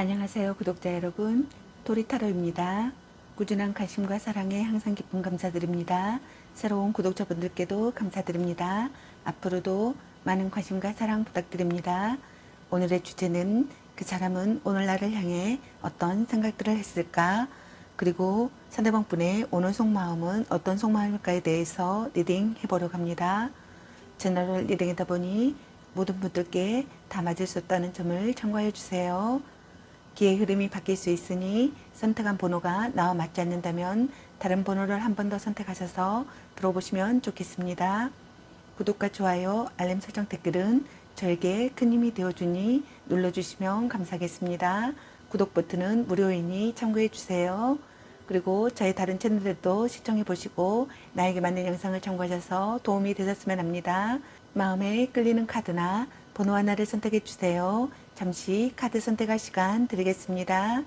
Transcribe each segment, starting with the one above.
안녕하세요, 구독자 여러분. 도리타로입니다. 꾸준한 관심과 사랑에 항상 기쁨 감사드립니다. 새로운 구독자분들께도 감사드립니다. 앞으로도 많은 관심과 사랑 부탁드립니다. 오늘의 주제는 그 사람은 오늘 나를 향해 어떤 생각들을 했을까? 그리고 상대방 분의 오늘 속마음은 어떤 속마음일까에 대해서 리딩 해보려고 합니다. 제너럴 리딩이다 보니 모든 분들께 다 맞을 수 없다는 점을 참고해 주세요. 기의 흐름이 바뀔 수 있으니 선택한 번호가 나와 맞지 않는다면 다른 번호를 한 번 더 선택하셔서 들어보시면 좋겠습니다. 구독과 좋아요, 알림 설정, 댓글은 저에게 큰 힘이 되어주니 눌러주시면 감사하겠습니다. 구독 버튼은 무료이니 참고해 주세요. 그리고 저희 다른 채널들도 시청해 보시고 나에게 맞는 영상을 참고하셔서 도움이 되셨으면 합니다. 마음에 끌리는 카드나 번호 하나를 선택해 주세요. 잠시 카드 선택할 시간 드리겠습니다.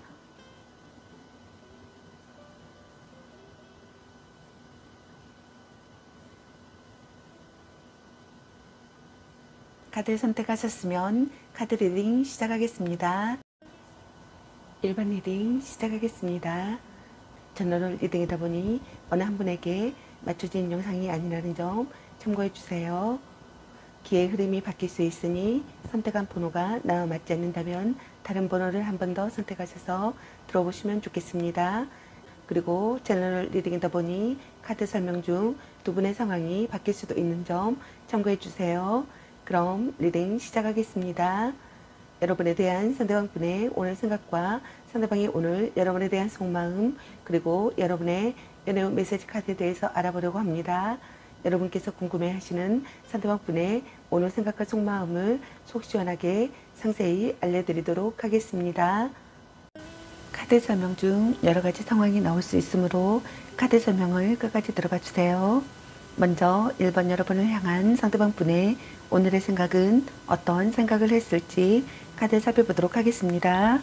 카드 선택하셨으면 카드 리딩 시작하겠습니다. 1번 리딩 시작하겠습니다. 제너럴 리딩이다 보니 어느 한 분에게 맞춰진 영상이 아니라는 점 참고해 주세요. 기의 흐름이 바뀔 수 있으니 선택한 번호가 나와 맞지 않는다면 다른 번호를 한 번 더 선택하셔서 들어보시면 좋겠습니다. 그리고 제너럴 리딩이다 보니 카드 설명 중 두 분의 상황이 바뀔 수도 있는 점 참고해 주세요. 그럼 리딩 시작하겠습니다. 여러분에 대한 상대방 분의 오늘 생각과 상대방이 오늘 여러분에 대한 속마음, 그리고 여러분의 연애 메시지 카드에 대해서 알아보려고 합니다. 여러분께서 궁금해하시는 상대방 분의 오늘 생각과 속마음을 속 시원하게 상세히 알려드리도록 하겠습니다. 카드 설명 중 여러가지 상황이 나올 수 있으므로 카드 설명을 끝까지 들어봐 주세요. 먼저 1번 여러분을 향한 상대방 분의 오늘의 생각은 어떤 생각을 했을지 카드 살펴보도록 하겠습니다.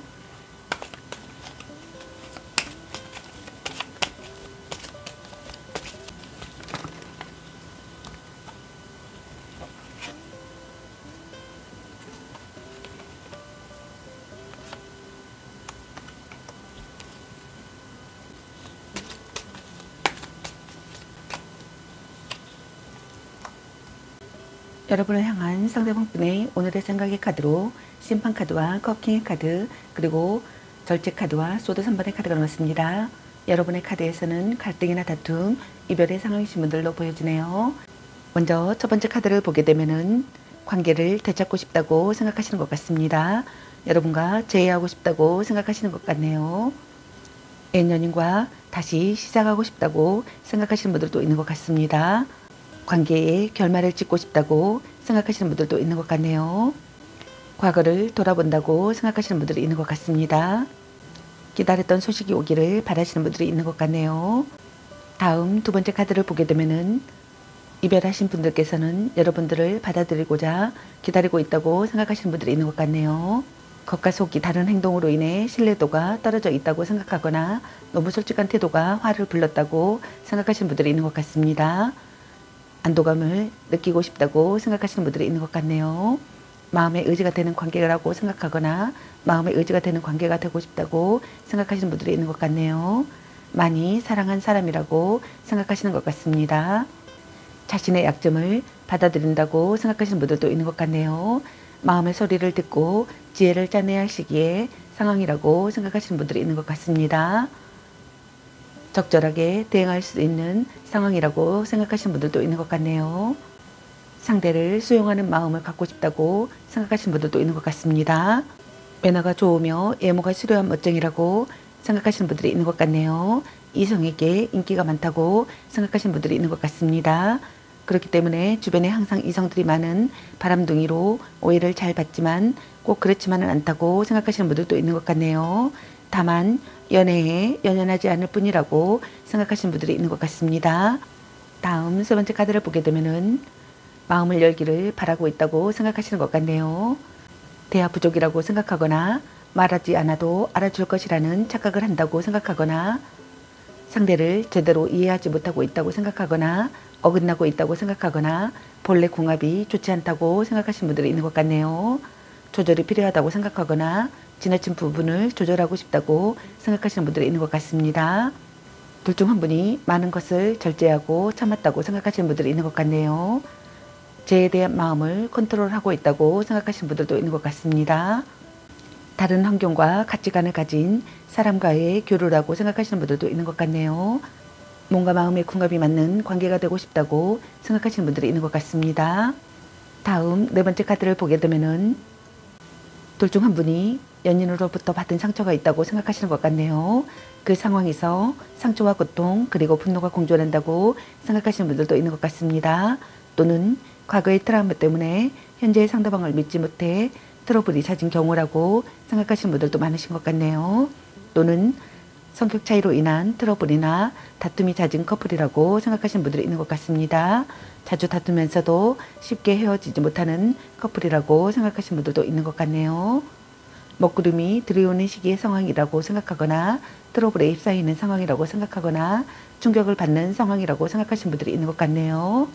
여러분을 향한 상대방 분의 오늘의 생각의 카드로 심판 카드와 컵킹의 카드, 그리고 절제 카드와 소드 3번의 카드가 나왔습니다. 여러분의 카드에서는 갈등이나 다툼, 이별의 상황이신 분들로 보여지네요. 먼저 첫 번째 카드를 보게 되면은 관계를 되찾고 싶다고 생각하시는 것 같습니다. 여러분과 재회하고 싶다고 생각하시는 것 같네요. 연인과 다시 시작하고 싶다고 생각하시는 분들도 있는 것 같습니다. 관계에 결말을 짓고 싶다고 생각하시는 분들도 있는 것 같네요. 과거를 돌아본다고 생각하시는 분들이 있는 것 같습니다. 기다렸던 소식이 오기를 바라시는 분들이 있는 것 같네요. 다음 두 번째 카드를 보게 되면은 이별하신 분들께서는 여러분들을 받아들이고자 기다리고 있다고 생각하시는 분들이 있는 것 같네요. 겉과 속이 다른 행동으로 인해 신뢰도가 떨어져 있다고 생각하거나 너무 솔직한 태도가 화를 불렀다고 생각하시는 분들이 있는 것 같습니다. 안도감을 느끼고 싶다고 생각하시는 분들이 있는 것 같네요. 마음의 의지가 되는 관계라고 생각하거나 마음의 의지가 되는 관계가 되고 싶다고 생각하시는 분들이 있는 것 같네요. 많이 사랑한 사람이라고 생각하시는 것 같습니다. 자신의 약점을 받아들인다고 생각하시는 분들도 있는 것 같네요. 마음의 소리를 듣고 지혜를 짜내야 할 시기에 상황이라고 생각하시는 분들이 있는 것 같습니다. 적절하게 대응할 수 있는 상황이라고 생각하시는 분들도 있는 것 같네요. 상대를 수용하는 마음을 갖고 싶다고 생각하시는 분들도 있는 것 같습니다. 매너가 좋으며 외모가 수려한 멋쟁이라고 생각하시는 분들이 있는 것 같네요. 이성에게 인기가 많다고 생각하시는 분들이 있는 것 같습니다. 그렇기 때문에 주변에 항상 이성들이 많은 바람둥이로 오해를 잘 받지만 꼭 그렇지만은 않다고 생각하시는 분들도 있는 것 같네요. 다만 연애에 연연하지 않을 뿐이라고 생각하시는 분들이 있는 것 같습니다. 다음 세 번째 카드를 보게 되면은 마음을 열기를 바라고 있다고 생각하시는 것 같네요. 대화 부족이라고 생각하거나 말하지 않아도 알아줄 것이라는 착각을 한다고 생각하거나 상대를 제대로 이해하지 못하고 있다고 생각하거나 어긋나고 있다고 생각하거나 본래 궁합이 좋지 않다고 생각하시는 분들이 있는 것 같네요. 조절이 필요하다고 생각하거나 지나친 부분을 조절하고 싶다고 생각하시는 분들이 있는 것 같습니다. 둘 중 한 분이 많은 것을 절제하고 참았다고 생각하시는 분들이 있는 것 같네요. 죄에 대한 마음을 컨트롤하고 있다고 생각하시는 분들도 있는 것 같습니다. 다른 환경과 가치관을 가진 사람과의 교류라고 생각하시는 분들도 있는 것 같네요. 몸과 마음의 궁합이 맞는 관계가 되고 싶다고 생각하시는 분들이 있는 것 같습니다. 다음 네 번째 카드를 보게 되면은 둘 중 한 분이 연인으로부터 받은 상처가 있다고 생각하시는 것 같네요. 그 상황에서 상처와 고통 그리고 분노가 공존한다고 생각하시는 분들도 있는 것 같습니다. 또는 과거의 트라우마 때문에 현재의 상대방을 믿지 못해 트러블이 잦은 경우라고 생각하시는 분들도 많으신 것 같네요. 또는 성격 차이로 인한 트러블이나 다툼이 잦은 커플이라고 생각하시는 분들이 있는 것 같습니다. 자주 다투면서도 쉽게 헤어지지 못하는 커플이라고 생각하시는 분들도 있는 것 같네요. 먹구름이 들이오는 시기의 상황이라고 생각하거나 트러블에 휩싸이는 상황이라고 생각하거나 충격을 받는 상황이라고 생각하시는 분들이 있는 것 같네요.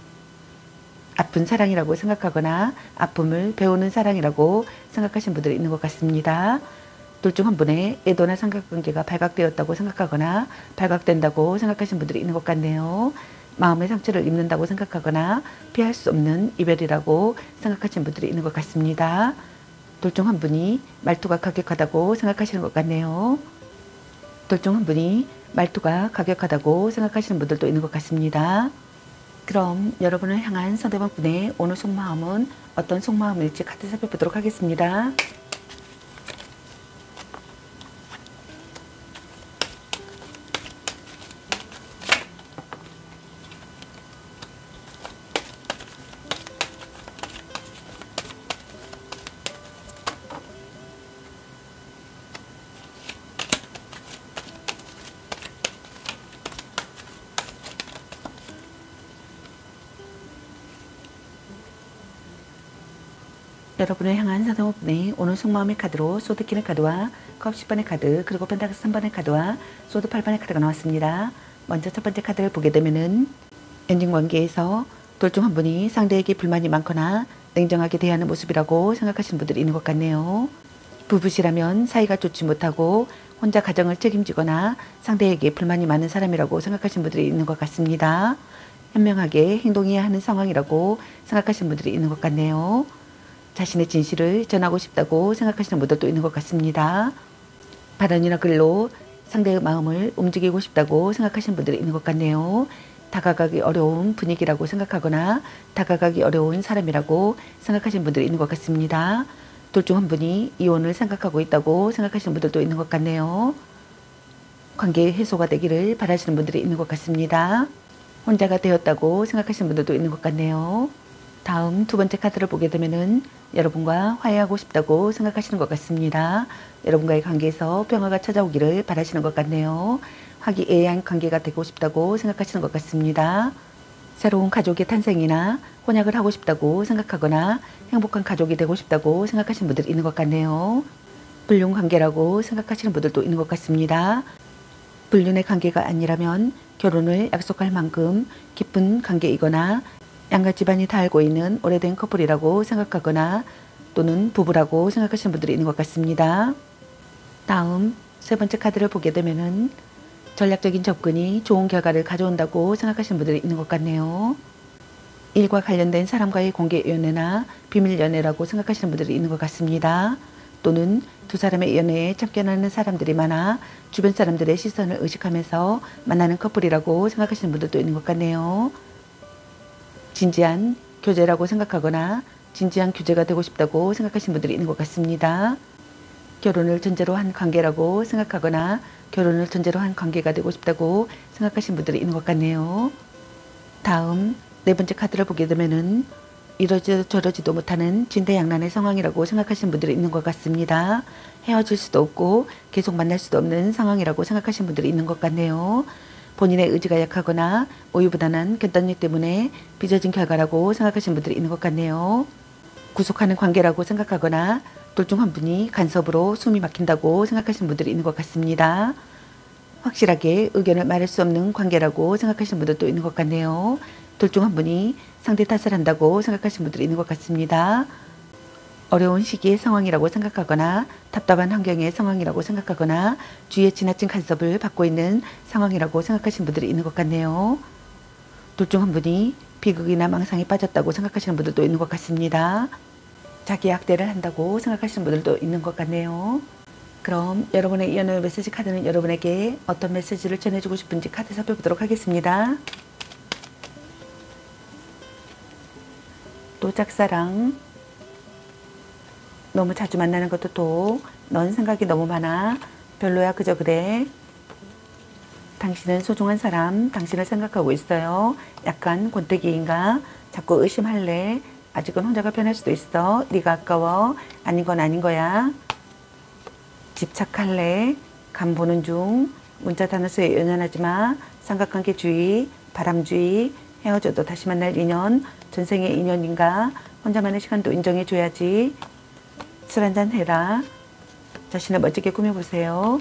아픈 사랑이라고 생각하거나 아픔을 배우는 사랑이라고 생각하시는 분들이 있는 것 같습니다. 둘 중 한 분의 애도나 삼각관계가 발각되었다고 생각하거나 발각된다고 생각하시는 분들이 있는 것 같네요. 마음의 상처를 입는다고 생각하거나 피할 수 없는 이별이라고 생각하시는 분들이 있는 것 같습니다. 둘 중 한 분이 말투가 가격하다고 생각하시는 것 같네요. 둘 중 한 분이 말투가 가격하다고 생각하시는 분들도 있는 것 같습니다. 그럼 여러분을 향한 상대방 분의 오늘 속마음은 어떤 속마음일지 카드 살펴보도록 하겠습니다. 여러분을 향한 상대방분의 오늘 속마음의 카드로 소드 키는 카드와 컵 10번의 카드 그리고 펜타클 3번의 카드와 소드 8번의 카드가 나왔습니다. 먼저 첫 번째 카드를 보게 되면은 엔진 관계에서 둘 중 한 분이 상대에게 불만이 많거나 냉정하게 대하는 모습이라고 생각하시는 분들이 있는 것 같네요. 부부시라면 사이가 좋지 못하고 혼자 가정을 책임지거나 상대에게 불만이 많은 사람이라고 생각하시는 분들이 있는 것 같습니다. 현명하게 행동해야 하는 상황이라고 생각하시는 분들이 있는 것 같네요. 자신의 진실을 전하고 싶다고 생각하시는 분들도 있는 것 같습니다. 발언이나 글로 상대의 마음을 움직이고 싶다고 생각하시는 분들이 있는 것 같네요. 다가가기 어려운 분위기라고 생각하거나 다가가기 어려운 사람이라고 생각하시는 분들이 있는 것 같습니다. 둘 중 한 분이 이혼을 생각하고 있다고 생각하시는 분들도 있는 것 같네요. 관계 해소가 되기를 바라시는 분들이 있는 것 같습니다. 혼자가 되었다고 생각하시는 분들도 있는 것 같네요. 다음 두 번째 카드를 보게 되면은 여러분과 화해하고 싶다고 생각하시는 것 같습니다. 여러분과의 관계에서 평화가 찾아오기를 바라시는 것 같네요. 화기애애한 관계가 되고 싶다고 생각하시는 것 같습니다. 새로운 가족의 탄생이나 혼약을 하고 싶다고 생각하거나 행복한 가족이 되고 싶다고 생각하시는 분들이 있는 것 같네요. 불륜 관계라고 생각하시는 분들도 있는 것 같습니다. 불륜의 관계가 아니라면 결혼을 약속할 만큼 깊은 관계이거나 양가 집안이 다 알고 있는 오래된 커플이라고 생각하거나 또는 부부라고 생각하시는 분들이 있는 것 같습니다. 다음 세 번째 카드를 보게 되면은 전략적인 접근이 좋은 결과를 가져온다고 생각하시는 분들이 있는 것 같네요. 일과 관련된 사람과의 공개 연애나 비밀 연애라고 생각하시는 분들이 있는 것 같습니다. 또는 두 사람의 연애에 참견하는 사람들이 많아 주변 사람들의 시선을 의식하면서 만나는 커플이라고 생각하시는 분들도 있는 것 같네요. 진지한 교제라고 생각하거나 진지한 교제가 되고 싶다고 생각하시는 분들이 있는 것 같습니다. 결혼을 전제로 한 관계라고 생각하거나 결혼을 전제로 한 관계가 되고 싶다고 생각하시는 분들이 있는 것 같네요. 다음 네 번째 카드를 보게 되면은 이러지도 저러지도 못하는 진퇴양난의 상황이라고 생각하시는 분들이 있는 것 같습니다. 헤어질 수도 없고 계속 만날 수도 없는 상황이라고 생각하시는 분들이 있는 것 같네요. 본인의 의지가 약하거나 우유부단한 결단력 때문에 빚어진 결과라고 생각하시는 분들이 있는 것 같네요. 구속하는 관계라고 생각하거나 둘 중 한 분이 간섭으로 숨이 막힌다고 생각하시는 분들이 있는 것 같습니다. 확실하게 의견을 말할 수 없는 관계라고 생각하시는 분들도 있는 것 같네요. 둘 중 한 분이 상대 탓을 한다고 생각하시는 분들이 있는 것 같습니다. 어려운 시기의 상황이라고 생각하거나 답답한 환경의 상황이라고 생각하거나 주위에 지나친 간섭을 받고 있는 상황이라고 생각하시는 분들이 있는 것 같네요. 둘 중 한 분이 비극이나 망상에 빠졌다고 생각하시는 분들도 있는 것 같습니다. 자기 학대를 한다고 생각하시는 분들도 있는 것 같네요. 그럼 여러분의 연애 메시지 카드는 여러분에게 어떤 메시지를 전해주고 싶은지 카드 살펴보도록 하겠습니다. 또 짝사랑, 너무 자주 만나는 것도 또, 넌 생각이 너무 많아, 별로야 그저 그래, 당신은 소중한 사람, 당신을 생각하고 있어요, 약간 권태기인가, 자꾸 의심할래, 아직은 혼자가 편할 수도 있어, 네가 아까워, 아닌 건 아닌 거야, 집착할래, 간 보는 중, 문자 단어 수에 연연하지 마, 삼각관계 주의, 바람주의, 헤어져도 다시 만날 인연, 전생의 인연인가, 혼자만의 시간도 인정해줘야지, 술 한잔 해라, 자신을 멋지게 꾸며보세요,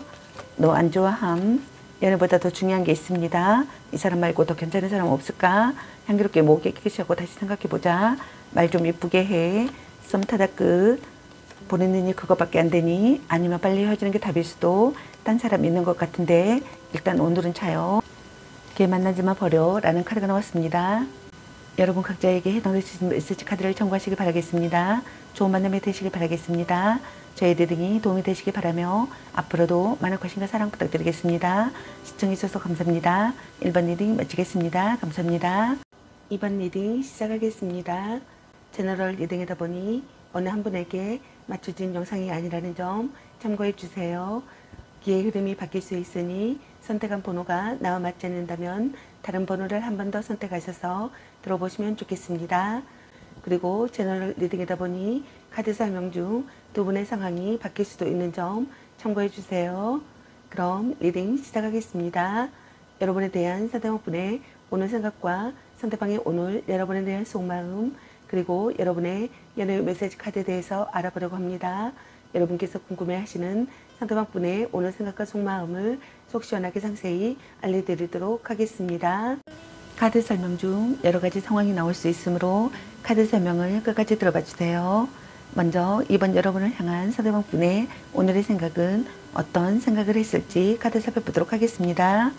너 안 좋아함, 연애보다 더 중요한 게 있습니다, 이 사람 말고 더 괜찮은 사람 없을까, 향기롭게 목 깨끗이하고 다시 생각해보자, 말 좀 이쁘게 해, 썸 타다 끝, 보는 눈이 그거밖에 안 되니, 아니면 빨리 헤어지는 게 답일 수도, 딴 사람 있는 것 같은데 일단 오늘은 차요, 걔 만나지마 버려 라는 카드가 나왔습니다. 여러분 각자에게 해당되시는 메시지 카드를 참고하시기 바라겠습니다. 좋은 만남이 되시길 바라겠습니다. 저희 리딩이 도움이 되시길 바라며 앞으로도 많은 관심과 사랑 부탁드리겠습니다. 시청해주셔서 감사합니다. 1번 리딩 마치겠습니다. 감사합니다. 2번 리딩 시작하겠습니다. 제너럴 리딩이다 보니 어느 한 분에게 맞춰진 영상이 아니라는 점 참고해 주세요. 기의 흐름이 바뀔 수 있으니 선택한 번호가 나와 맞지 않는다면 다른 번호를 한 번 더 선택하셔서 들어보시면 좋겠습니다. 그리고 제너럴 리딩이다 보니 카드 설명 중 두 분의 상황이 바뀔 수도 있는 점 참고해 주세요. 그럼 리딩 시작하겠습니다. 여러분에 대한 상대방분의 오늘 생각과 상대방의 오늘 여러분에 대한 속마음, 그리고 여러분의 연애 메시지 카드에 대해서 알아보려고 합니다. 여러분께서 궁금해하시는 상대방분의 오늘 생각과 속마음을 속 시원하게 상세히 알려드리도록 하겠습니다. 카드 설명 중 여러 가지 상황이 나올 수 있으므로 카드 설명을 끝까지 들어봐 주세요. 먼저 이번 여러분을 향한 상대방분의 오늘의 생각은 어떤 생각을 했을지 카드 살펴보도록 하겠습니다.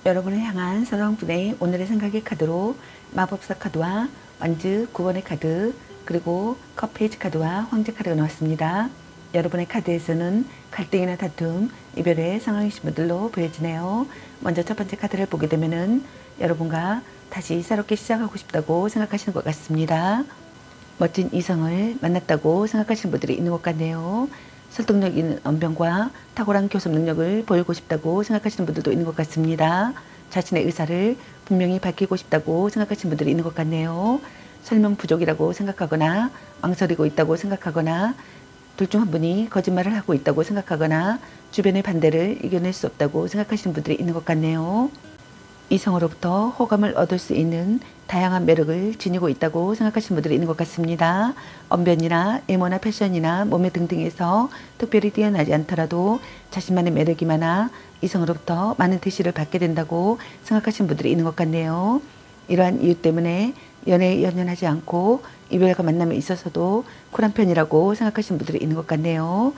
여러분을 향한 상대방분의 오늘의 생각의 카드로 마법사 카드와 완즈 9번의 카드, 그리고 컵페이지 카드와 황제 카드가 나왔습니다. 여러분의 카드에서는 갈등이나 다툼, 이별의 상황이신 분들로 보여지네요. 먼저 첫 번째 카드를 보게 되면은 여러분과 다시 새롭게 시작하고 싶다고 생각하시는 것 같습니다. 멋진 이성을 만났다고 생각하시는 분들이 있는 것 같네요. 설득력 있는 언변과 탁월한 교섭 능력을 보이고 싶다고 생각하시는 분들도 있는 것 같습니다. 자신의 의사를 분명히 밝히고 싶다고 생각하시는 분들이 있는 것 같네요. 설명 부족이라고 생각하거나 망설이고 있다고 생각하거나 둘 중 한 분이 거짓말을 하고 있다고 생각하거나 주변의 반대를 이겨낼 수 없다고 생각하시는 분들이 있는 것 같네요. 이성으로부터 호감을 얻을 수 있는 다양한 매력을 지니고 있다고 생각하시는 분들이 있는 것 같습니다. 언변이나 외모나 패션이나 몸매 등등에서 특별히 뛰어나지 않더라도 자신만의 매력이 많아 이성으로부터 많은 대시를 받게 된다고 생각하시는 분들이 있는 것 같네요. 이러한 이유 때문에 연애에 연연하지 않고 이별과 만남에 있어서도 쿨한 편이라고 생각하시는 분들이 있는 것 같네요.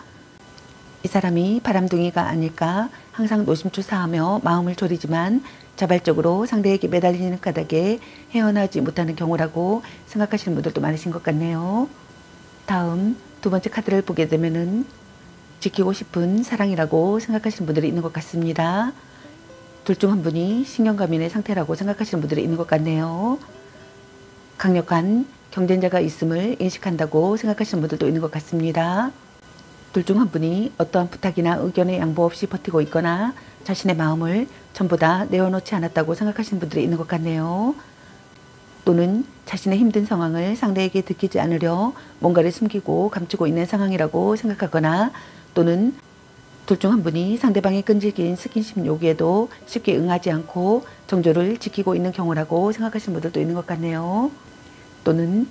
이 사람이 바람둥이가 아닐까 항상 노심초사하며 마음을 졸이지만 자발적으로 상대에게 매달리는 까닭에 헤어나지 못하는 경우라고 생각하시는 분들도 많으신 것 같네요. 다음 두 번째 카드를 보게 되면은 지키고 싶은 사랑이라고 생각하시는 분들이 있는 것 같습니다. 둘 중 한 분이 신경과민의 상태라고 생각하시는 분들이 있는 것 같네요. 강력한 경쟁자가 있음을 인식한다고 생각하시는 분들도 있는 것 같습니다. 둘 중 한 분이 어떠한 부탁이나 의견에 양보 없이 버티고 있거나 자신의 마음을 전부 다 내어놓지 않았다고 생각하시는 분들이 있는 것 같네요. 또는 자신의 힘든 상황을 상대에게 들키지 않으려 뭔가를 숨기고 감추고 있는 상황이라고 생각하거나 또는 둘 중 한 분이 상대방의 끈질긴 스킨십 요구에도 쉽게 응하지 않고 정조를 지키고 있는 경우라고 생각하시는 분들도 있는 것 같네요. 또는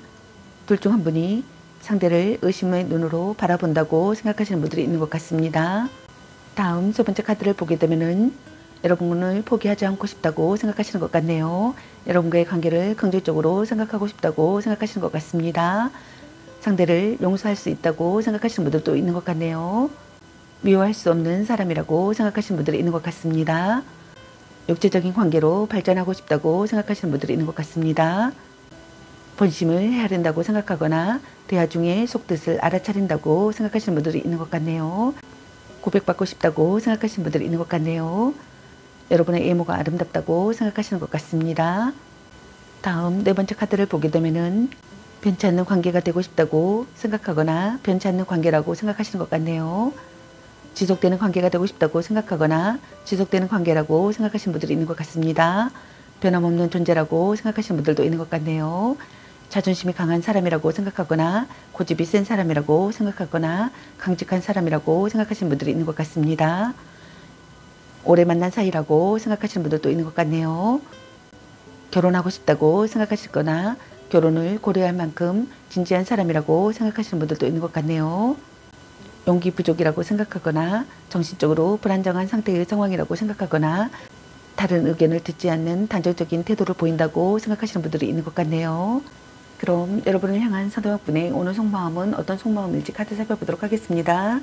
둘 중 한 분이 상대를 의심의 눈으로 바라본다고 생각하시는 분들이 있는 것 같습니다. 다음 세 번째 카드를 보게 되면은 여러분을 포기하지 않고 싶다고 생각하시는 것 같네요. 여러분과의 관계를 긍정적으로 생각하고 싶다고 생각하시는 것 같습니다. 상대를 용서할 수 있다고 생각하시는 분들도 있는 것 같네요. 미워할 수 없는 사람이라고 생각하시는 분들이 있는 것 같습니다. 육체적인 관계로 발전하고 싶다고 생각하시는 분들이 있는 것 같습니다. 본심을 헤아린다고 생각하거나 대화 중에 속뜻을 알아차린다고 생각하시는 분들이 있는 것 같네요. 고백받고 싶다고 생각하시는 분들이 있는 것 같네요. 여러분의 외모가 아름답다고 생각하시는 것 같습니다. 다음 네 번째 카드를 보게 되면은 변치 않는 관계가 되고 싶다고 생각하거나 변치 않는 관계라고 생각하시는 것 같네요. 지속되는 관계가 되고 싶다고 생각하거나 지속되는 관계라고 생각하시는 분들이 있는 것 같습니다. 변함없는 존재라고 생각하시는 분들도 있는 것 같네요. 자존심이 강한 사람이라고 생각하거나 고집이 센 사람이라고 생각하거나 강직한 사람이라고 생각하시는 분들이 있는 것 같습니다. 오래 만난 사이라고 생각하시는 분들도 있는 것 같네요. 결혼하고 싶다고 생각하시거나 결혼을 고려할 만큼 진지한 사람이라고 생각하시는 분들도 있는 것 같네요. 용기 부족이라고 생각하거나 정신적으로 불안정한 상태의 상황이라고 생각하거나 다른 의견을 듣지 않는 단정적인 태도를 보인다고 생각하시는 분들이 있는 것 같네요. 그럼 여러분을 향한 상대방분의 오늘 속마음은 어떤 속마음일지 카드 살펴보도록 하겠습니다.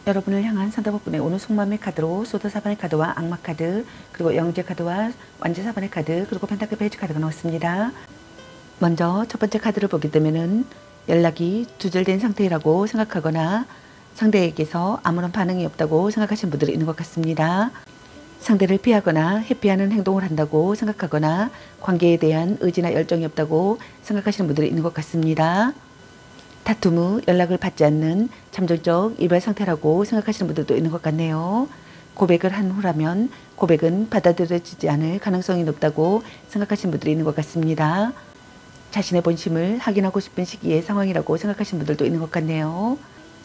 여러분을 향한 상대방분의 오늘 속마음의 카드로 소드 4번의 카드와 악마 카드, 그리고 영재 카드와 완제 4번의 카드, 그리고 펜타클 페이지 카드가 나왔습니다. 먼저 첫 번째 카드를 보게 되면은 연락이 두절된 상태라고 생각하거나 상대에게서 아무런 반응이 없다고 생각하시는 분들이 있는 것 같습니다. 상대를 피하거나 회피하는 행동을 한다고 생각하거나 관계에 대한 의지나 열정이 없다고 생각하시는 분들이 있는 것 같습니다. 다툼 후 연락을 받지 않는 잠정적 이별 상태라고 생각하시는 분들도 있는 것 같네요. 고백을 한 후라면 고백은 받아들여지지 않을 가능성이 높다고 생각하시는 분들이 있는 것 같습니다. 자신의 본심을 확인하고 싶은 시기의 상황이라고 생각하시는 분들도 있는 것 같네요.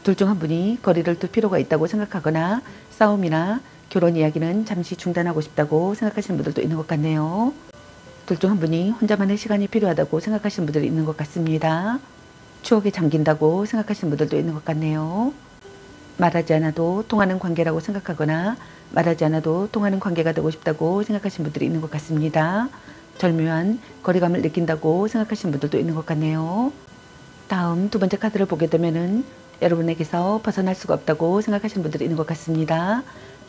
둘 중 한 분이 거리를 둘 필요가 있다고 생각하거나 싸움이나 결혼 이야기는 잠시 중단하고 싶다고 생각하시는 분들도 있는 것 같네요. 둘 중 한 분이 혼자만의 시간이 필요하다고 생각하시는 분들이 있는 것 같습니다. 추억에 잠긴다고 생각하시는 분들도 있는 것 같네요. 말하지 않아도 통하는 관계라고 생각하거나 말하지 않아도 통하는 관계가 되고 싶다고 생각하시는 분들이 있는 것 같습니다. 절묘한 거리감을 느낀다고 생각하시는 분들도 있는 것 같네요. 다음 두 번째 카드를 보게 되면은 여러분에게서 벗어날 수가 없다고 생각하시는 분들이 있는 것 같습니다.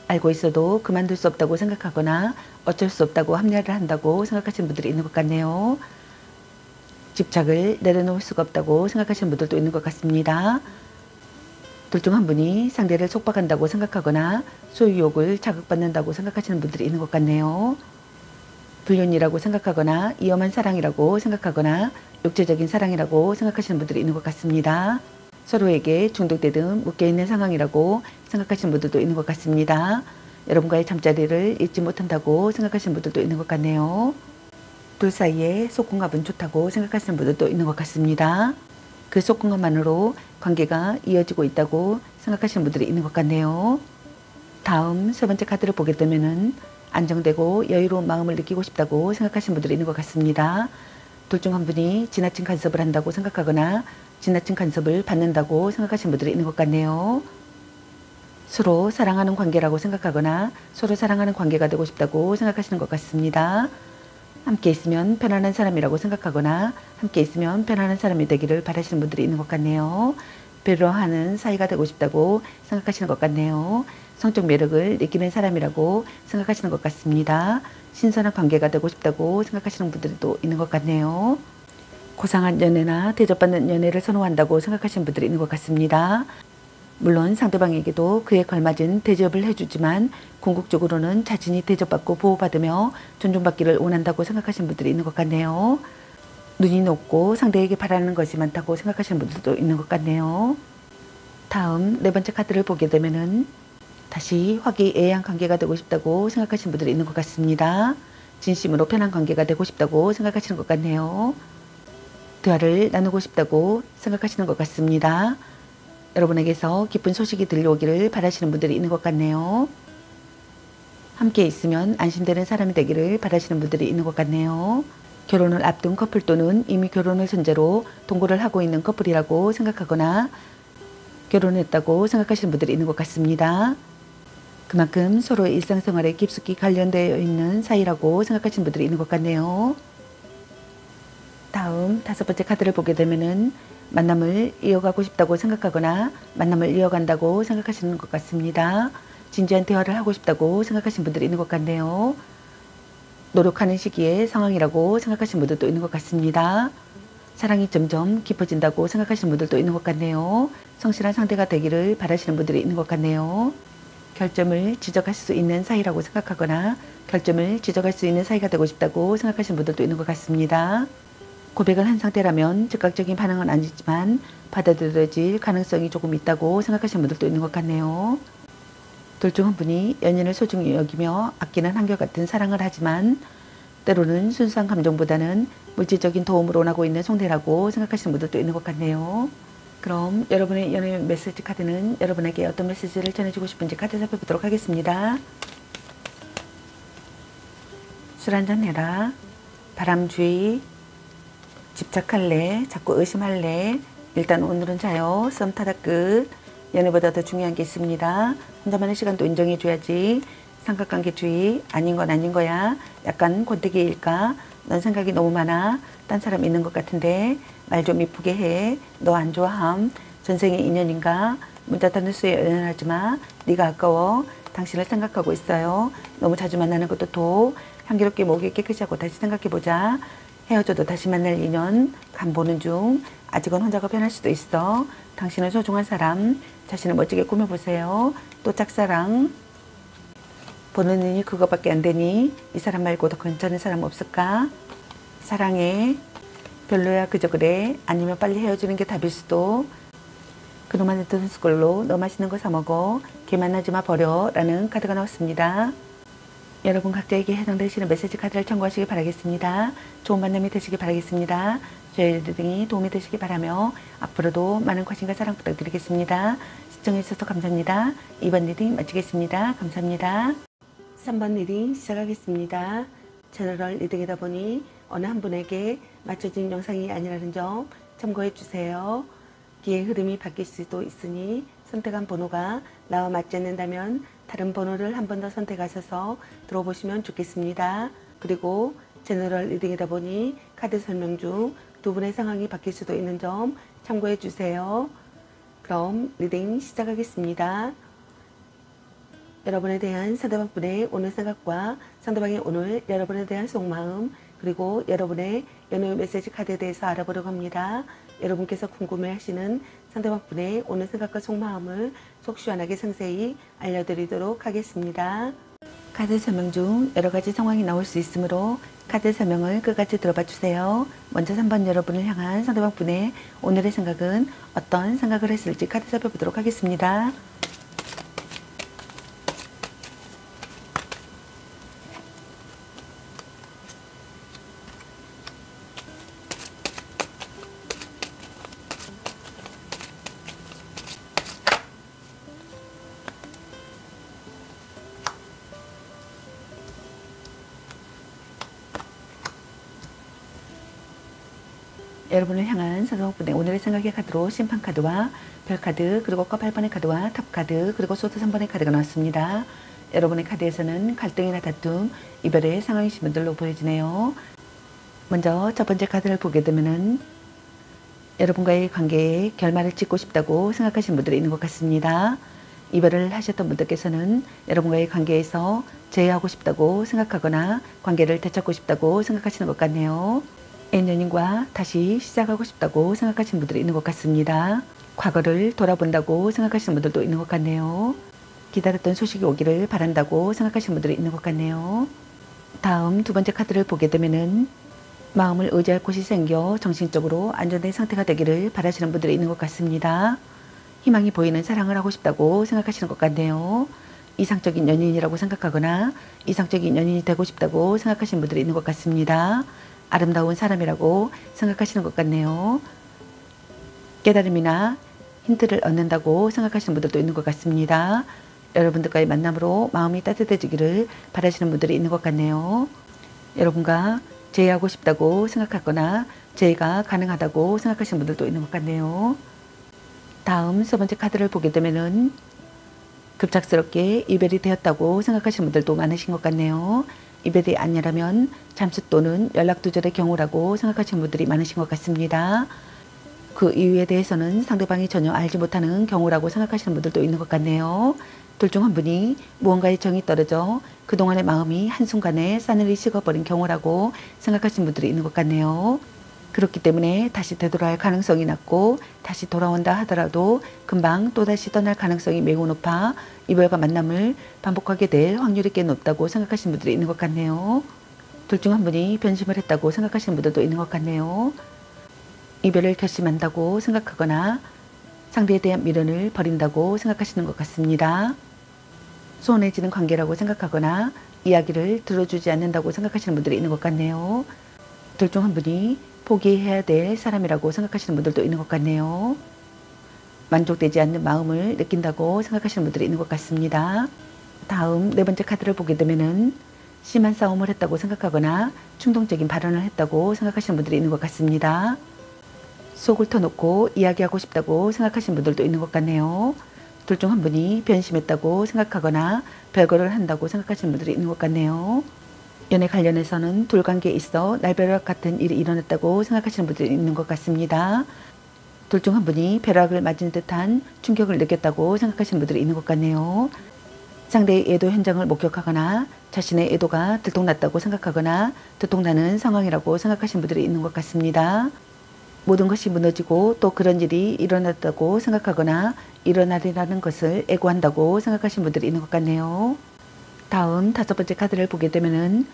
알고 있어도 그만둘 수 없다고 생각하거나 어쩔 수 없다고 합리화를 한다고 생각하시는 분들이 있는 것 같네요. 집착을 내려놓을 수가 없다고 생각하시는 분들도 있는 것 같습니다. 둘 중 한 분이 상대를 속박한다고 생각하거나 소유욕을 자극받는다고 생각하시는 분들이 있는 것 같네요. 불륜이라고 생각하거나 위험한 사랑이라고 생각하거나 육체적인 사랑이라고 생각하시는 분들이 있는 것 같습니다. 서로에게 중독되듯 묶여있는 상황이라고 생각하시는 분들도 있는 것 같습니다. 여러분과의 잠자리를 잊지 못한다고 생각하시는 분들도 있는 것 같네요. 둘 사이에 속궁합은 좋다고 생각하시는 분들도 있는 것 같습니다. 그 속궁합만으로 관계가 이어지고 있다고 생각하시는 분들이 있는 것 같네요. 다음 세 번째 카드를 보게 되면은 안정되고 여유로운 마음을 느끼고 싶다고 생각하시는 분들이 있는 것 같습니다. 둘 중 한 분이 지나친 간섭을 한다고 생각하거나 지나친 간섭을 받는다고 생각하시는 분들이 있는 것 같네요. 서로 사랑하는 관계라고 생각하거나 서로 사랑하는 관계가 되고 싶다고 생각하시는 것 같습니다. 함께 있으면 편안한 사람이라고 생각하거나 함께 있으면 편안한 사람이 되기를 바라시는 분들이 있는 것 같네요. 배려하는 사이가 되고 싶다고 생각하시는 것 같네요. 성적 매력을 느끼는 사람이라고 생각하시는 것 같습니다. 신선한 관계가 되고 싶다고 생각하시는 분들이 또 있는 것 같네요. 고상한 연애나 대접받는 연애를 선호한다고 생각하시는 분들이 있는 것 같습니다. 물론 상대방에게도 그에 걸맞은 대접을 해주지만 궁극적으로는 자신이 대접받고 보호받으며 존중받기를 원한다고 생각하시는 분들이 있는 것 같네요. 눈이 높고 상대에게 바라는 것이 많다고 생각하시는 분들도 있는 것 같네요. 다음 네 번째 카드를 보게 되면은 다시 화기애애한 관계가 되고 싶다고 생각하시는 분들이 있는 것 같습니다. 진심으로 편한 관계가 되고 싶다고 생각하시는 것 같네요. 대화를 나누고 싶다고 생각하시는 것 같습니다. 여러분에게서 기쁜 소식이 들려오기를 바라시는 분들이 있는 것 같네요. 함께 있으면 안심되는 사람이 되기를 바라시는 분들이 있는 것 같네요. 결혼을 앞둔 커플 또는 이미 결혼을 전제로 동거를 하고 있는 커플이라고 생각하거나 결혼했다고 생각하시는 분들이 있는 것 같습니다. 그만큼 서로의 일상생활에 깊숙이 관련되어 있는 사이라고 생각하시는 분들이 있는 것 같네요. 다음 다섯 번째 카드를 보게 되면은 만남을 이어가고 싶다고 생각하거나 만남을 이어간다고 생각하시는 것 같습니다. 진지한 대화를 하고 싶다고 생각하시는 분들이 있는 것 같네요. 노력하는 시기의 상황이라고 생각하시는 분들도 있는 것 같습니다. 사랑이 점점 깊어진다고 생각하시는 분들도 있는 것 같네요. 성실한 상대가 되기를 바라시는 분들이 있는 것 같네요. 결점을 지적할 수 있는 사이라고 생각하거나 결점을 지적할 수 있는 사이가 되고 싶다고 생각하시는 분들도 있는 것 같습니다. 고백을 한 상태라면 즉각적인 반응은 아니지만 받아들여질 가능성이 조금 있다고 생각하시는 분들도 있는 것 같네요. 둘 중 한 분이 연인을 소중히 여기며 아끼는 한결같은 사랑을 하지만 때로는 순수한 감정보다는 물질적인 도움을 원하고 있는 상대라고 생각하시는 분들도 있는 것 같네요. 그럼 여러분의 연애 메시지 카드는 여러분에게 어떤 메시지를 전해주고 싶은지 카드 살펴보도록 하겠습니다. 술 한잔 해라. 바람주의. 집착할래? 자꾸 의심할래? 일단 오늘은 자요. 썸 타다 끝. 연애보다 더 중요한 게 있습니다. 혼자만의 시간도 인정해줘야지. 삼각관계주의. 아닌 건 아닌 거야. 약간 권태기일까? 넌 생각이 너무 많아. 딴 사람 있는 것 같은데 말 좀 이쁘게 해. 너 안 좋아함. 전생의 인연인가? 문자 타는 수에 연연하지 마. 네가 아까워. 당신을 생각하고 있어요. 너무 자주 만나는 것도 도. 향기롭게 목이 깨끗이 하고 다시 생각해보자. 헤어져도 다시 만날 인연. 간 보는 중. 아직은 혼자가 편할 수도 있어. 당신은 소중한 사람. 자신을 멋지게 꾸며보세요. 또 짝사랑. 보는 눈이 그거밖에 안 되니 이 사람 말고 더 괜찮은 사람 없을까? 사랑해. 별로야 그저 그래. 아니면 빨리 헤어지는 게 답일 수도. 그놈한테 뜯은 걸로 너 맛있는 거 사 먹어. 걔 만나지 마 버려. 라는 카드가 나왔습니다. 여러분 각자에게 해당되시는 메시지 카드를 참고하시기 바라겠습니다. 좋은 만남이 되시기 바라겠습니다. 저희 리딩이 도움이 되시기 바라며 앞으로도 많은 관심과 사랑 부탁드리겠습니다. 시청해 주셔서 감사합니다. 2번 리딩 마치겠습니다. 감사합니다. 3번 리딩 시작하겠습니다. 제너럴 리딩이다 보니 어느 한 분에게 맞춰진 영상이 아니라는 점 참고해 주세요. 기의 흐름이 바뀔 수도 있으니 선택한 번호가 나와 맞지 않는다면 다른 번호를 한 번 더 선택하셔서 들어보시면 좋겠습니다. 그리고 제너럴 리딩이다 보니 카드 설명 중 두 분의 상황이 바뀔 수도 있는 점 참고해 주세요. 그럼 리딩 시작하겠습니다. 여러분에 대한 상대방분의 오늘 생각과 상대방의 오늘 여러분에 대한 속마음 그리고 여러분의 연애 메시지 카드에 대해서 알아보려고 합니다. 여러분께서 궁금해하시는 상대방분의 오늘 생각과 속마음을 속 시원하게 상세히 알려드리도록 하겠습니다. 카드 설명 중 여러가지 상황이 나올 수 있으므로 카드 설명을 끝까지 들어봐 주세요. 먼저 3번 여러분을 향한 상대방분의 오늘의 생각은 어떤 생각을 했을지 카드 살펴보도록 하겠습니다. 여러분을 향한 상대방분의 오늘의 생각의 카드로 심판카드와 별카드 그리고 컵 8번의 카드와 탑카드 그리고 소드 3번의 카드가 나왔습니다. 여러분의 카드에서는 갈등이나 다툼, 이별의 상황이신 분들로 보여지네요. 먼저 첫 번째 카드를 보게 되면은 여러분과의 관계에 결말을 짓고 싶다고 생각하시는 분들이 있는 것 같습니다. 이별을 하셨던 분들께서는 여러분과의 관계에서 제외하고 싶다고 생각하거나 관계를 되찾고 싶다고 생각하시는 것 같네요. N연인과 다시 시작하고 싶다고 생각하시는 분들이 있는 것 같습니다. 과거를 돌아본다고 생각하시는 분들도 있는 것 같네요. 기다렸던 소식이 오기를 바란다고 생각하시는 분들이 있는 것 같네요. 다음 두 번째 카드를 보게 되면은 마음을 의지할 곳이 생겨 정신적으로 안정된 상태가 되기를 바라시는 분들이 있는 것 같습니다. 희망이 보이는 사랑을 하고 싶다고 생각하시는 것 같네요. 이상적인 연인이라고 생각하거나 이상적인 연인이 되고 싶다고 생각하시는 분들이 있는 것 같습니다. 아름다운 사람이라고 생각하시는 것 같네요. 깨달음이나 힌트를 얻는다고 생각하시는 분들도 있는 것 같습니다. 여러분들과의 만남으로 마음이 따뜻해지기를 바라시는 분들이 있는 것 같네요. 여러분과 재회하고 싶다고 생각하거나 재회가 가능하다고 생각하시는 분들도 있는 것 같네요. 다음 세 번째 카드를 보게 되면은 급작스럽게 이별이 되었다고 생각하시는 분들도 많으신 것 같네요. 이별이 아니라면 잠수 또는 연락 두절의 경우라고 생각하시는 분들이 많으신 것 같습니다. 그 이유에 대해서는 상대방이 전혀 알지 못하는 경우라고 생각하시는 분들도 있는 것 같네요. 둘 중 한 분이 무언가에 정이 떨어져 그동안의 마음이 한순간에 싸늘히 식어버린 경우라고 생각하시는 분들이 있는 것 같네요. 그렇기 때문에 다시 되돌아갈 가능성이 낮고 다시 돌아온다 하더라도 금방 또다시 떠날 가능성이 매우 높아 이별과 만남을 반복하게 될 확률이 꽤 높다고 생각하시는 분들이 있는 것 같네요. 둘 중 한 분이 변심을 했다고 생각하시는 분들도 있는 것 같네요. 이별을 결심한다고 생각하거나 상대에 대한 미련을 버린다고 생각하시는 것 같습니다. 소원해지는 관계라고 생각하거나 이야기를 들어주지 않는다고 생각하시는 분들이 있는 것 같네요. 둘 중 한 분이 포기해야 될 사람이라고 생각하시는 분들도 있는 것 같네요. 만족되지 않는 마음을 느낀다고 생각하시는 분들이 있는 것 같습니다. 다음 네 번째 카드를 보게 되면은 심한 싸움을 했다고 생각하거나 충동적인 발언을 했다고 생각하시는 분들이 있는 것 같습니다. 속을 터놓고 이야기하고 싶다고 생각하시는 분들도 있는 것 같네요. 둘 중 한 분이 변심했다고 생각하거나 별거를 한다고 생각하시는 분들이 있는 것 같네요. 연애 관련해서는 둘 관계에 있어 날벼락 같은 일이 일어났다고 생각하시는 분들이 있는 것 같습니다. 둘 중 한 분이 벼락을 맞은 듯한 충격을 느꼈다고 생각하시는 분들이 있는 것 같네요. 상대의 애도 현장을 목격하거나 자신의 애도가 들통났다고 생각하거나 들통나는 상황이라고 생각하시는 분들이 있는 것 같습니다. 모든 것이 무너지고 또 그런 일이 일어났다고 생각하거나 일어나리라는 것을 애고한다고 생각하시는 분들이 있는 것 같네요. 다음 다섯 번째 카드를 보게 되면은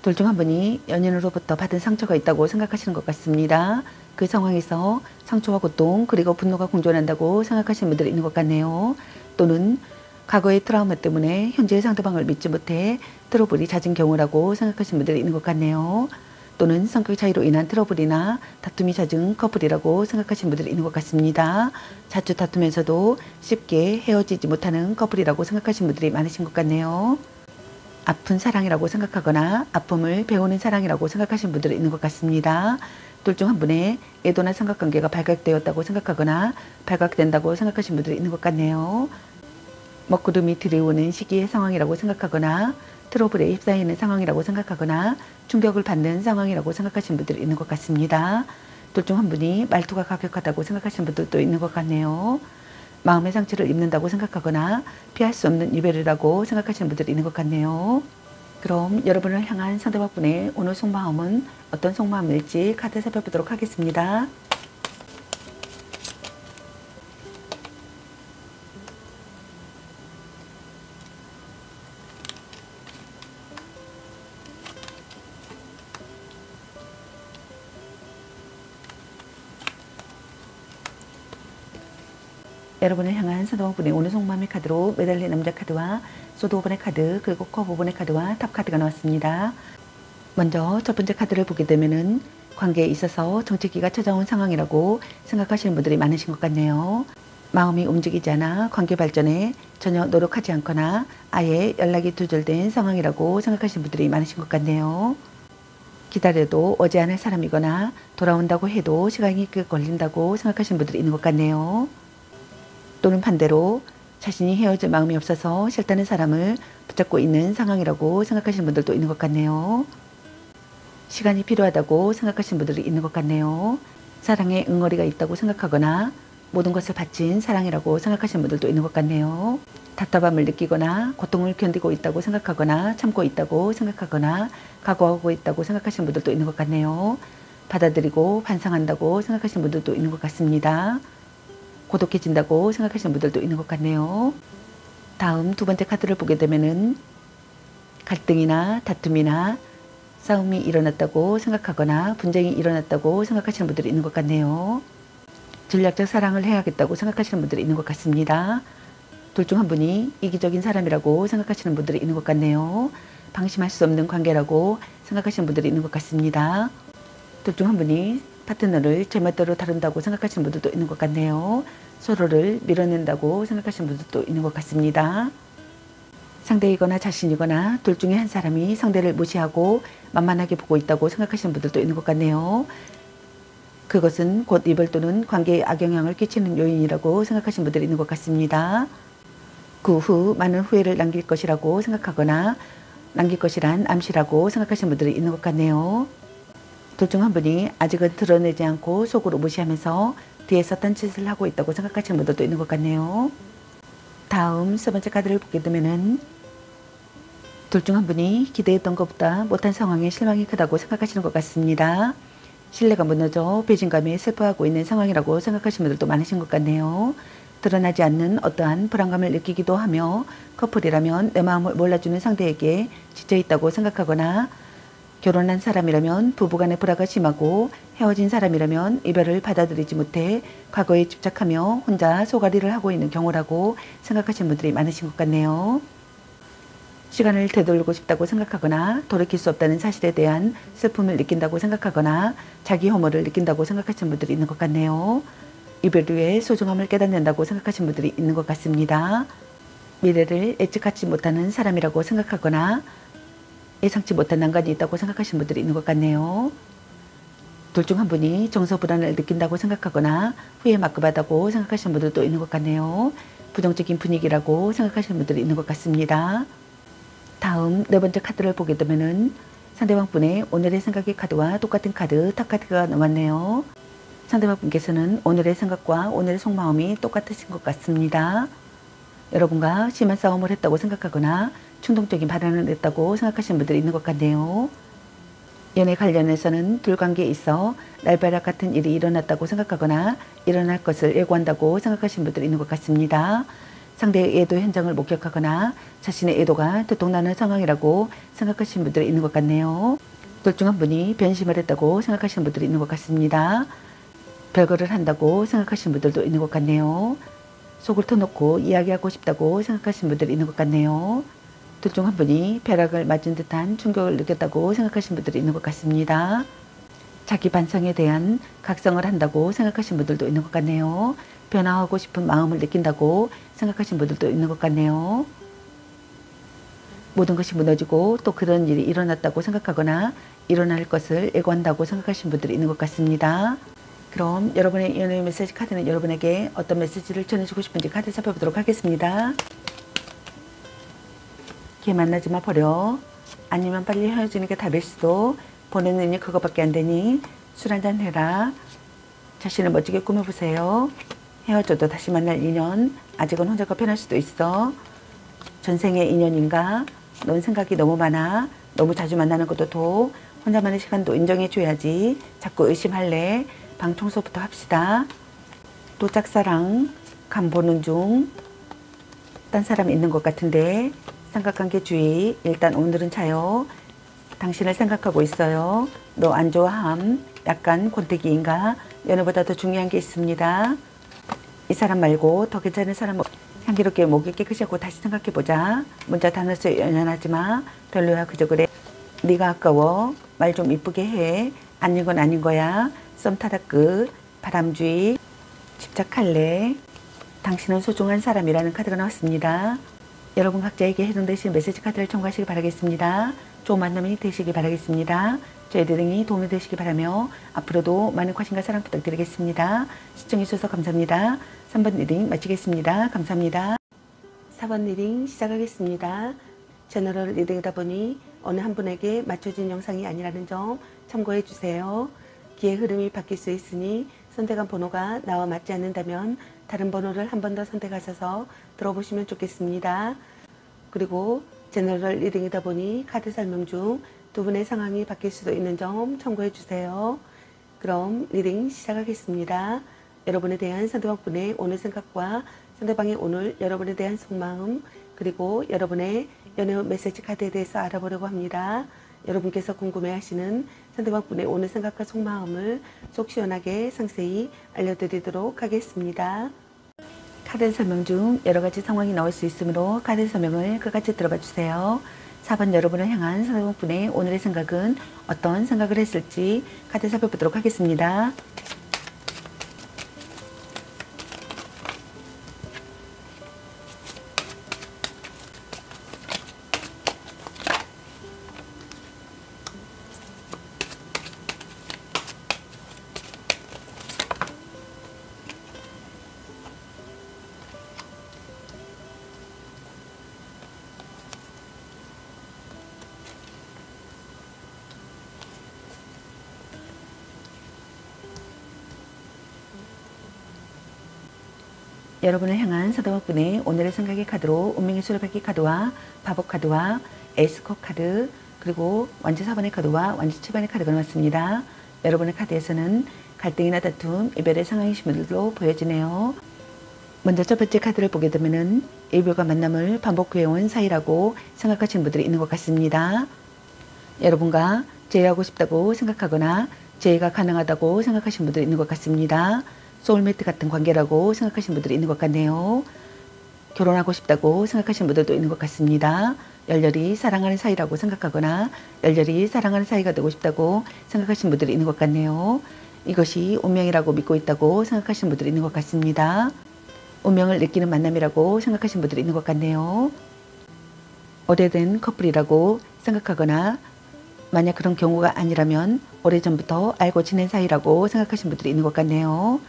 둘 중 한 분이 연인으로부터 받은 상처가 있다고 생각하시는 것 같습니다. 그 상황에서 상처와 고통 그리고 분노가 공존한다고 생각하시는 분들이 있는 것 같네요. 또는 과거의 트라우마 때문에 현재의 상대방을 믿지 못해 트러블이 잦은 경우라고 생각하시는 분들이 있는 것 같네요. 또는 성격 차이로 인한 트러블이나 다툼이 잦은 커플이라고 생각하시는 분들이 있는 것 같습니다. 자주 다투면서도 쉽게 헤어지지 못하는 커플이라고 생각하시는 분들이 많으신 것 같네요. 아픈 사랑이라고 생각하거나 아픔을 배우는 사랑이라고 생각하시는 분들이 있는 것 같습니다. 둘 중 한 분의 애도나 삼각관계가 발각되었다고 생각하거나 발각된다고 생각하시는 분들이 있는 것 같네요. 먹구름이 들이오는 시기의 상황이라고 생각하거나 트러블에 휩싸이는 상황이라고 생각하거나 충격을 받는 상황이라고 생각하시는 분들이 있는 것 같습니다. 둘 중 한 분이 말투가 가격하다고 생각하시는 분들도 있는 것 같네요. 마음의 상처를 입는다고 생각하거나 피할 수 없는 이별이라고 생각하시는 분들이 있는 것 같네요. 그럼 여러분을 향한 상대방분의 오늘 속마음은 어떤 속마음일지 카드 살펴보도록 하겠습니다. 여러분을 향한 상대방분의 오늘 속마음의 카드로 매달린 남자 카드와 소드 5번의 카드 그리고 컵 5번의 카드와 탑 카드가 나왔습니다. 먼저 첫 번째 카드를 보게 되면은 관계에 있어서 정체기가 찾아온 상황이라고 생각하시는 분들이 많으신 것 같네요. 마음이 움직이지 않아 관계 발전에 전혀 노력하지 않거나 아예 연락이 두절된 상황이라고 생각하시는 분들이 많으신 것 같네요. 기다려도 오지 않을 사람이거나 돌아온다고 해도 시간이 꽤 걸린다고 생각하시는 분들이 있는 것 같네요. 또는 반대로 자신이 헤어질 마음이 없어서 싫다는 사람을 붙잡고 있는 상황이라고 생각하시는 분들도 있는 것 같네요. 시간이 필요하다고 생각하시는 분들이 있는 것 같네요. 사랑에 응어리가 있다고 생각하거나 모든 것을 바친 사랑이라고 생각하시는 분들도 있는 것 같네요. 답답함을 느끼거나 고통을 견디고 있다고 생각하거나 참고 있다고 생각하거나 각오하고 있다고 생각하시는 분들도 있는 것 같네요. 받아들이고 반성한다고 생각하시는 분들도 있는 것 같습니다. 고독해진다고 생각하시는 분들도 있는 것 같네요. 다음 두 번째 카드를 보게 되면은 갈등이나 다툼이나 싸움이 일어났다고 생각하거나 분쟁이 일어났다고 생각하시는 분들이 있는 것 같네요. 전략적 사랑을 해야겠다고 생각하시는 분들이 있는 것 같습니다. 둘 중 한 분이 이기적인 사람이라고 생각하시는 분들이 있는 것 같네요. 방심할 수 없는 관계라고 생각하시는 분들이 있는 것 같습니다. 둘 중 한 분이 파트너를 제 멋대로 다룬다고 생각하시는 분들도 있는 것 같네요. 서로를 밀어낸다고 생각하시는 분들도 있는 것 같습니다. 상대이거나 자신이거나 둘 중에 한 사람이 상대를 무시하고 만만하게 보고 있다고 생각하시는 분들도 있는 것 같네요. 그것은 곧 이별 또는 관계에 악영향을 끼치는 요인이라고 생각하시는 분들이 있는 것 같습니다. 그 후 많은 후회를 남길 것이라고 생각하거나 남길 것이란 암시라고 생각하시는 분들이 있는 것 같네요. 둘 중 한 분이 아직은 드러내지 않고 속으로 무시하면서 뒤에서 딴짓을 하고 있다고 생각하시는 분들도 있는 것 같네요. 다음 세 번째 카드를 보게 되면은 둘 중 한 분이 기대했던 것보다 못한 상황에 실망이 크다고 생각하시는 것 같습니다. 신뢰가 무너져 배신감에 슬퍼하고 있는 상황이라고 생각하시는 분들도 많으신 것 같네요. 드러나지 않는 어떠한 불안감을 느끼기도 하며 커플이라면 내 마음을 몰라주는 상대에게 지쳐있다고 생각하거나 결혼한 사람이라면 부부간의 불화가 심하고 헤어진 사람이라면 이별을 받아들이지 못해 과거에 집착하며 혼자 소가리를 하고 있는 경우라고 생각하시는 분들이 많으신 것 같네요. 시간을 되돌리고 싶다고 생각하거나 돌이킬 수 없다는 사실에 대한 슬픔을 느낀다고 생각하거나 자기 혐오를 느낀다고 생각하시는 분들이 있는 것 같네요. 이별 후에 소중함을 깨닫는다고 생각하시는 분들이 있는 것 같습니다. 미래를 예측하지 못하는 사람이라고 생각하거나 예상치 못한 난관이 있다고 생각하시는 분들이 있는 것 같네요. 둘 중 한 분이 정서 불안을 느낀다고 생각하거나 후회 막급하다고 생각하시는 분들도 있는 것 같네요. 부정적인 분위기라고 생각하시는 분들이 있는 것 같습니다. 다음 네 번째 카드를 보게 되면은 상대방 분의 오늘의 생각의 카드와 똑같은 카드, 탑카드가 나왔네요. 상대방 분께서는 오늘의 생각과 오늘의 속마음이 똑같으신 것 같습니다. 여러분과 심한 싸움을 했다고 생각하거나 충동적인 발언을 했다고 생각하시는 분들이 있는 것 같네요. 연애 관련해서는 둘 관계에 있어 날벼락 같은 일이 일어났다고 생각하거나 일어날 것을 예고한다고 생각하시는 분들이 있는 것 같습니다. 상대의 애도 현장을 목격하거나 자신의 애도가 들통나는 상황이라고 생각하시는 분들이 있는 것 같네요. 둘 중 한 분이 변심을 했다고 생각하시는 분들이 있는 것 같습니다. 별거를 한다고 생각하시는 분들도 있는 것 같네요. 속을 터놓고 이야기하고 싶다고 생각하시는 분들이 있는 것 같네요. 둘 중 한 분이 벼락을 맞은 듯한 충격을 느꼈다고 생각하시는 분들이 있는 것 같습니다. 자기 반성에 대한 각성을 한다고 생각하시는 분들도 있는 것 같네요. 변화하고 싶은 마음을 느낀다고 생각하시는 분들도 있는 것 같네요. 모든 것이 무너지고 또 그런 일이 일어났다고 생각하거나 일어날 것을 예고한다고 생각하시는 분들이 있는 것 같습니다. 그럼 여러분의 연애 메시지 카드는 여러분에게 어떤 메시지를 전해주고 싶은지 카드 살펴보도록 하겠습니다. 걔 만나지 마 버려. 아니면 빨리 헤어지는 게 답일 수도. 보는 눈이 그거밖에 안 되니 술 한잔 해라. 자신을 멋지게 꾸며보세요. 헤어져도 다시 만날 인연. 아직은 혼자가 편할 수도 있어. 전생의 인연인가? 넌 생각이 너무 많아. 너무 자주 만나는 것도 도. 혼자만의 시간도 인정해줘야지. 자꾸 의심할래. 방 청소부터 합시다. 또 짝사랑. 간 보는 중. 딴 사람 있는 것 같은데. 삼각관계 주의. 일단 오늘은 자요. 당신을 생각하고 있어요. 너 안 좋아함. 약간 권태기인가? 연애보다 더 중요한 게 있습니다. 이 사람 말고 더 괜찮은 사람 향기롭게 목이 깨끗이 하고 다시 생각해보자. 문자 다 넣어서 연연하지 마. 별로야 그저 그래. 네가 아까워. 말 좀 이쁘게 해. 아닌 건 아닌 거야. 썸 타다 끝. 바람주의. 집착할래. 당신은 소중한 사람이라는 카드가 나왔습니다. 여러분 각자에게 해당되신 메시지 카드를 참고하시기 바라겠습니다. 좋은 만남이 되시기 바라겠습니다. 저희 리딩이 도움이 되시기 바라며 앞으로도 많은 관심과 사랑 부탁드리겠습니다. 시청해주셔서 감사합니다. 3번 리딩 마치겠습니다. 감사합니다. 4번 리딩 시작하겠습니다. 제너럴 리딩이다 보니 어느 한 분에게 맞춰진 영상이 아니라는 점 참고해 주세요. 기의 흐름이 바뀔 수 있으니 선택한 번호가 나와 맞지 않는다면 다른 번호를 한 번 더 선택하셔서 들어보시면 좋겠습니다. 그리고 제너럴 리딩이다 보니 카드 설명 중 두 분의 상황이 바뀔 수도 있는 점 참고해 주세요. 그럼 리딩 시작하겠습니다. 여러분에 대한 상대방분의 오늘 생각과 상대방의 오늘 여러분에 대한 속마음, 그리고 여러분의 연애 메시지 카드에 대해서 알아보려고 합니다. 여러분께서 궁금해하시는 상대방분의 오늘 생각과 속마음을 속 시원하게 상세히 알려드리도록 하겠습니다. 카드 설명 중 여러가지 상황이 나올 수 있으므로 카드 설명을 끝까지 들어봐 주세요. 4번 여러분을 향한 상대방분의 오늘의 생각은 어떤 생각을 했을지 카드 살펴보도록 하겠습니다. 여러분을 향한 상대방분의 오늘의 생각의 카드로 운명의 수레바퀴 카드와 바보 카드와 에이스컵 카드, 그리고 완지 4번의 카드와 완지 7번의 카드가 나왔습니다. 여러분의 카드에서는 갈등이나 다툼, 이별의 상황이신 분들도 보여지네요. 먼저 첫 번째 카드를 보게 되면은 이별과 만남을 반복해온 사이라고 생각하시는 분들이 있는 것 같습니다. 여러분과 재회하고 싶다고 생각하거나 재회가 가능하다고 생각하시는 분들이 있는 것 같습니다. 소울메이트 같은 관계라고 생각하시는 분들이 있는 것 같네요. 결혼하고 싶다고 생각하시는 분들도 있는 것 같습니다. 열렬히 사랑하는 사이라고 생각하거나 열렬히 사랑하는 사이가 되고 싶다고 생각하시는 분들이 있는 것 같네요. 이것이 운명이라고 믿고 있다고 생각하시는 분들이 있는 것 같습니다. 운명을 느끼는 만남이라고 생각하시는 분들이 있는 것 같네요. 오래된 커플이라고 생각하거나 만약 그런 경우가 아니라면 오래전부터 알고 지낸 사이라고 생각하시는 분들이 있는 것 같네요.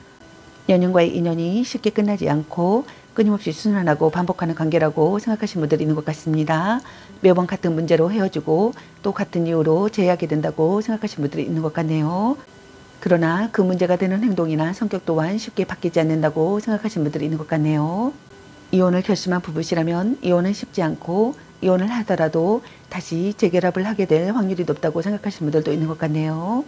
연인과의 인연이 쉽게 끝나지 않고 끊임없이 순환하고 반복하는 관계라고 생각하시는 분들이 있는 것 같습니다. 매번 같은 문제로 헤어지고 또 같은 이유로 재회하게 된다고 생각하시는 분들이 있는 것 같네요. 그러나 그 문제가 되는 행동이나 성격 또한 쉽게 바뀌지 않는다고 생각하시는 분들이 있는 것 같네요. 이혼을 결심한 부부시라면 이혼은 쉽지 않고 이혼을 하더라도 다시 재결합을 하게 될 확률이 높다고 생각하시는 분들도 있는 것 같네요.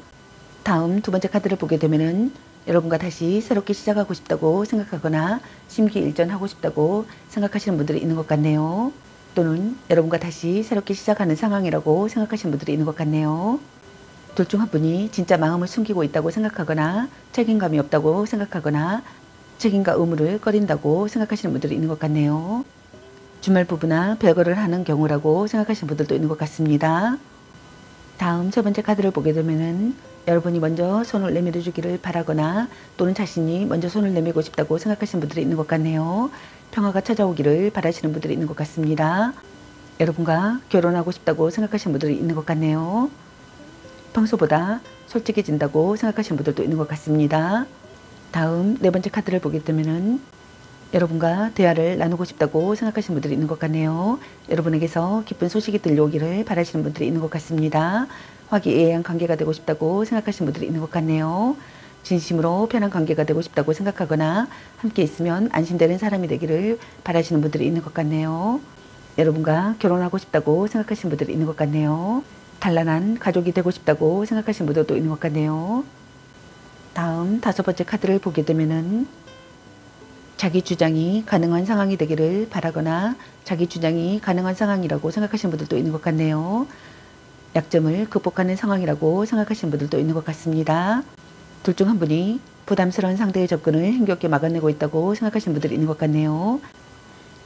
다음 두 번째 카드를 보게 되면은 여러분과 다시 새롭게 시작하고 싶다고 생각하거나 심기일전하고 싶다고 생각하시는 분들이 있는 것 같네요. 또는 여러분과 다시 새롭게 시작하는 상황이라고 생각하시는 분들이 있는 것 같네요. 둘 중 한 분이 진짜 마음을 숨기고 있다고 생각하거나 책임감이 없다고 생각하거나 책임과 의무를 꺼린다고 생각하시는 분들이 있는 것 같네요. 주말 부부나 별거를 하는 경우라고 생각하시는 분들도 있는 것 같습니다. 다음 세 번째 카드를 보게 되면은 여러분이 먼저 손을 내밀어 주기를 바라거나 또는 자신이 먼저 손을 내밀고 싶다고 생각하시는 분들이 있는 것 같네요. 평화가 찾아오기를 바라시는 분들이 있는 것 같습니다. 여러분과 결혼하고 싶다고 생각하시는 분들이 있는 것 같네요. 평소보다 솔직해진다고 생각하시는 분들도 있는 것 같습니다. 다음 네 번째 카드를 보게 되면은 여러분과 대화를 나누고 싶다고 생각하시는 분들이 있는 것 같네요. 여러분에게서 기쁜 소식이 들려오기를 바라시는 분들이 있는 것 같습니다. 화기애애한 관계가 되고 싶다고 생각하시는 분들이 있는 것 같네요. 진심으로 편한 관계가 되고 싶다고 생각하거나 함께 있으면 안심되는 사람이 되기를 바라시는 분들이 있는 것 같네요. 여러분과 결혼하고 싶다고 생각하시는 분들이 있는 것 같네요. 단란한 가족이 되고 싶다고 생각하시는 분들도 있는 것 같네요. 다음 다섯 번째 카드를 보게 되면은 자기 주장이 가능한 상황이 되기를 바라거나 자기 주장이 가능한 상황이라고 생각하시는 분들도 있는 것 같네요. 약점을 극복하는 상황이라고 생각하시는 분들도 있는 것 같습니다. 둘 중 한 분이 부담스러운 상대의 접근을 힘겹게 막아내고 있다고 생각하시는 분들이 있는 것 같네요.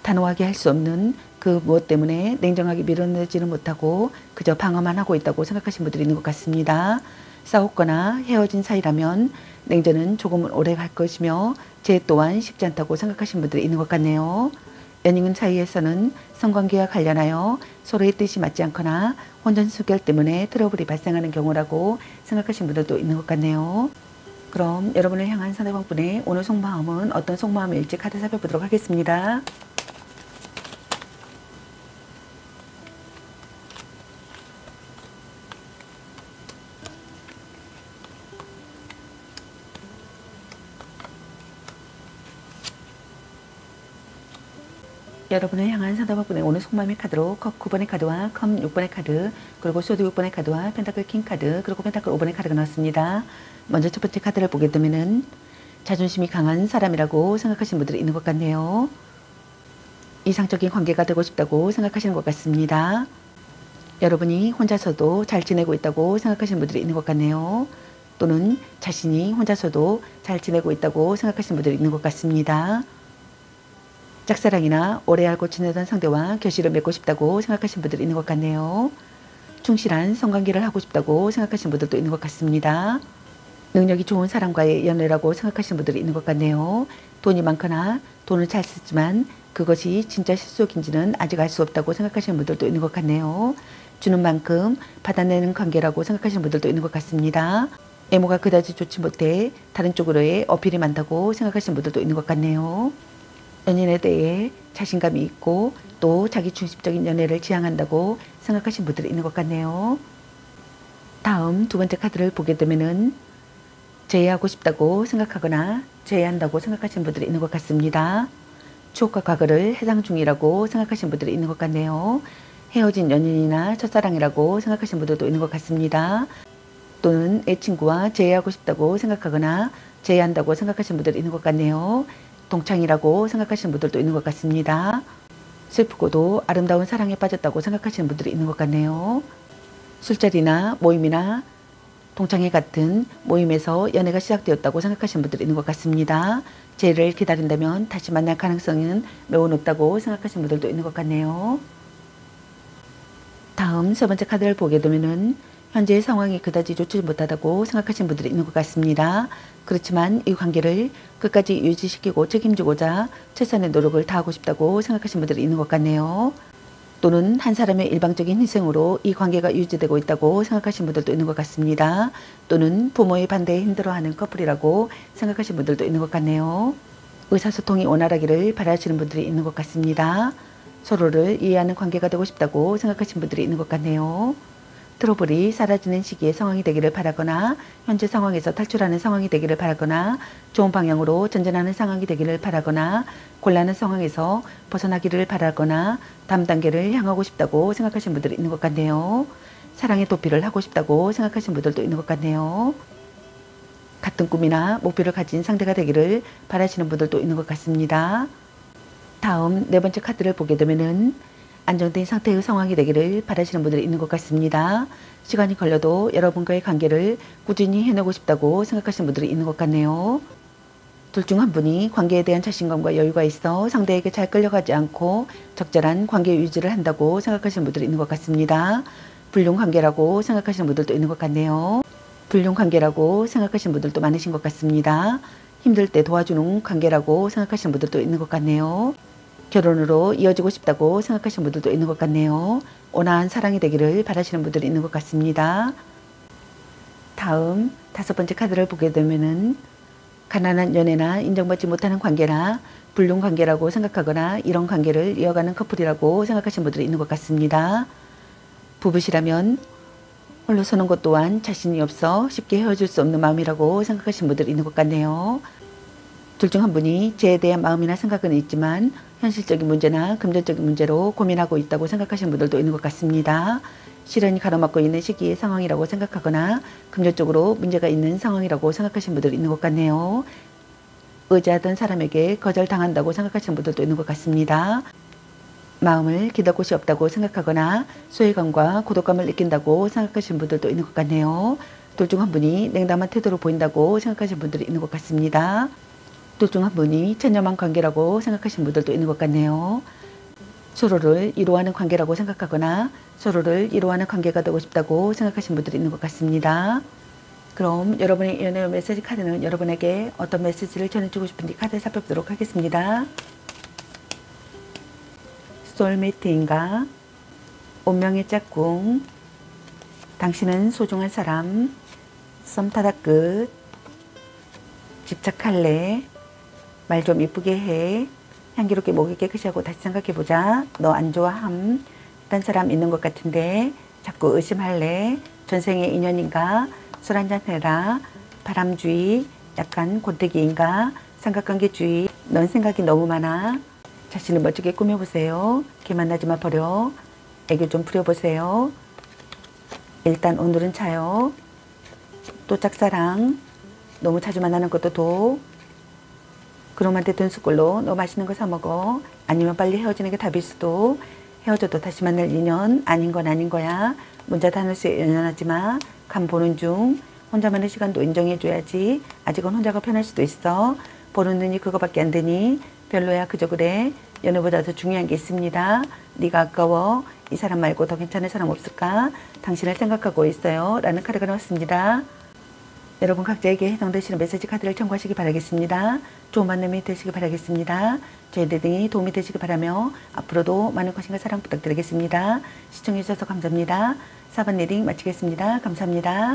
단호하게 할 수 없는 그 무엇 때문에 냉정하게 밀어내지는 못하고 그저 방어만 하고 있다고 생각하시는 분들이 있는 것 같습니다. 싸웠거나 헤어진 사이라면 냉전은 조금은 오래 갈 것이며 재해 또한 쉽지 않다고 생각하시는 분들이 있는 것 같네요. 연인 사이에서는 성관계와 관련하여 서로의 뜻이 맞지 않거나 혼전수결 때문에 트러블이 발생하는 경우라고 생각하시는 분들도 있는 것 같네요. 그럼 여러분을 향한 상대방분의 오늘 속마음은 어떤 속마음일지 카드 살펴보도록 하겠습니다. 여러분을 향한 상대방분의 오늘 속마음의 카드로 컵 9번의 카드와 컵 6번의 카드, 그리고 소드 6번의 카드와 펜타클 킹 카드, 그리고 펜타클 5번의 카드가 나왔습니다. 먼저 첫 번째 카드를 보게 되면은 자존심이 강한 사람이라고 생각하시는 분들이 있는 것 같네요. 이상적인 관계가 되고 싶다고 생각하시는 것 같습니다. 여러분이 혼자서도 잘 지내고 있다고 생각하시는 분들이 있는 것 같네요. 또는 자신이 혼자서도 잘 지내고 있다고 생각하시는 분들이 있는 것 같습니다. 짝사랑이나 오래 알고 지내던 상대와 결실을 맺고 싶다고 생각하시는 분들이 있는 것 같네요. 충실한 성관계를 하고 싶다고 생각하시는 분들도 있는 것 같습니다. 능력이 좋은 사람과의 연애라고 생각하시는 분들이 있는 것 같네요. 돈이 많거나 돈을 잘 쓰지만 그것이 진짜 실속인지는 아직 알 수 없다고 생각하시는 분들도 있는 것 같네요. 주는 만큼 받아내는 관계라고 생각하시는 분들도 있는 것 같습니다. 외모가 그다지 좋지 못해 다른 쪽으로의 어필이 많다고 생각하시는 분들도 있는 것 같네요. 연인에 대해 자신감이 있고 또 자기 중심적인 연애를 지향한다고 생각하시는 분들이 있는 것 같네요. 다음 두 번째 카드를 보게 되면은 제외하고 싶다고 생각하거나 제외한다고 생각하시는 분들이 있는 것 같습니다. 추억과 과거를 해상 중이라고 생각하시는 분들이 있는 것 같네요. 헤어진 연인이나 첫사랑이라고 생각하시는 분들도 있는 것 같습니다. 또는 애친구와 제외하고 싶다고 생각하거나 제외한다고 생각하시는 분들이 있는 것 같네요. 동창이라고 생각하시는 분들도 있는 것 같습니다. 슬프고도 아름다운 사랑에 빠졌다고 생각하시는 분들이 있는 것 같네요. 술자리나 모임이나 동창회 같은 모임에서 연애가 시작되었다고 생각하시는 분들이 있는 것 같습니다. 재회를 기다린다면 다시 만날 가능성은 매우 높다고 생각하시는 분들도 있는 것 같네요. 다음 세 번째 카드를 보게 되면은 현재의 상황이 그다지 좋지 못하다고 생각하시는 분들이 있는 것 같습니다. 그렇지만 이 관계를 끝까지 유지시키고 책임지고자 최선의 노력을 다하고 싶다고 생각하시는 분들이 있는 것 같네요. 또는 한 사람의 일방적인 희생으로 이 관계가 유지되고 있다고 생각하시는 분들도 있는 것 같습니다. 또는 부모의 반대에 힘들어하는 커플이라고 생각하시는 분들도 있는 것 같네요. 의사소통이 원활하기를 바라시는 분들이 있는 것 같습니다. 서로를 이해하는 관계가 되고 싶다고 생각하시는 분들이 있는 것 같네요. 트러블이 사라지는 시기에 상황이 되기를 바라거나 현재 상황에서 탈출하는 상황이 되기를 바라거나 좋은 방향으로 전진하는 상황이 되기를 바라거나 곤란한 상황에서 벗어나기를 바라거나 다음 단계를 향하고 싶다고 생각하시는 분들이 있는 것 같네요. 사랑의 도피를 하고 싶다고 생각하시는 분들도 있는 것 같네요. 같은 꿈이나 목표를 가진 상대가 되기를 바라시는 분들도 있는 것 같습니다. 다음 네 번째 카드를 보게 되면은 안정된 상태의 상황이 되기를 바라시는 분들이 있는 것 같습니다. 시간이 걸려도 여러분과의 관계를 꾸준히 해내고 싶다고 생각하시는 분들이 있는 것 같네요. 둘 중 한 분이 관계에 대한 자신감과 여유가 있어 상대에게 잘 끌려가지 않고 적절한 관계 유지를 한다고 생각하시는 분들이 있는 것 같습니다. 불륜 관계라고 생각하시는 분들도 있는 것 같네요. 불륜 관계라고 생각하시는 분들도 많으신 것 같습니다. 힘들 때 도와주는 관계라고 생각하시는 분들도 있는 것 같네요. 결혼으로 이어지고 싶다고 생각하시는 분들도 있는 것 같네요. 온화한 사랑이 되기를 바라시는 분들이 있는 것 같습니다. 다음 다섯 번째 카드를 보게 되면은 가난한 연애나 인정받지 못하는 관계나 불륜 관계라고 생각하거나 이런 관계를 이어가는 커플이라고 생각하시는 분들이 있는 것 같습니다. 부부시라면 홀로 서는 것 또한 자신이 없어 쉽게 헤어질 수 없는 마음이라고 생각하시는 분들이 있는 것 같네요. 둘 중 한 분이 죄에 대한 마음이나 생각은 있지만 현실적인 문제나 금전적인 문제로 고민하고 있다고 생각하시는 분들도 있는 것 같습니다. 시련이 가로막고 있는 시기의 상황이라고 생각하거나 금전적으로 문제가 있는 상황이라고 생각하시는 분들이 있는 것 같네요. 의지하던 사람에게 거절당한다고 생각하시는 분들도 있는 것 같습니다. 마음을 기댈 곳이 없다고 생각하거나 소외감과 고독감을 느낀다고 생각하시는 분들도 있는 것 같네요. 둘 중 한 분이 냉담한 태도로 보인다고 생각하시는 분들이 있는 것 같습니다. 둘 중 한 분이 천념한 관계라고 생각하시는 분들도 있는 것 같네요. 서로를 이루어하는 관계라고 생각하거나 서로를 이루어하는 관계가 되고 싶다고 생각하시는 분들이 있는 것 같습니다. 그럼 여러분의 연애 메시지 카드는 여러분에게 어떤 메시지를 전해주고 싶은지 카드를 살펴보도록 하겠습니다. 소울메이트인가? 운명의 짝꿍, 당신은 소중한 사람, 썸 타다 끝, 집착할래, 말 좀 이쁘게 해, 향기롭게 목이 깨끗이 하고 다시 생각해보자, 너 안 좋아함, 딴 사람 있는 것 같은데 자꾸 의심할래, 전생의 인연인가, 술 한잔 해라, 바람주의, 약간 권태기인가, 삼각관계주의, 넌 생각이 너무 많아, 자신을 멋지게 꾸며보세요, 걔 만나지마 버려, 애교 좀 부려보세요, 일단 오늘은 차요, 또 짝사랑, 너무 자주 만나는 것도 도, 그놈한테 돈 숟걸로 너 맛있는 거 사 먹어. 아니면 빨리 헤어지는 게 답일 수도. 헤어져도 다시 만날 인연 아닌 건 아닌 거야. 문자 단어수에 연연하지 마. 간 보는 중. 혼자만의 시간도 인정해줘야지. 아직은 혼자가 편할 수도 있어. 보는 눈이 그거밖에 안 되니 별로야. 그저 그래. 연애보다 더 중요한 게 있습니다. 네가 아까워. 이 사람 말고 더 괜찮은 사람 없을까? 당신을 생각하고 있어요. 라는 카드가 나왔습니다. 여러분 각자에게 해당되시는 메시지 카드를 참고하시기 바라겠습니다. 좋은 만남이 되시기 바라겠습니다. 저희 리딩이 도움이 되시기 바라며 앞으로도 많은 관심과 사랑 부탁드리겠습니다. 시청해주셔서 감사합니다. 4번 리딩 마치겠습니다. 감사합니다.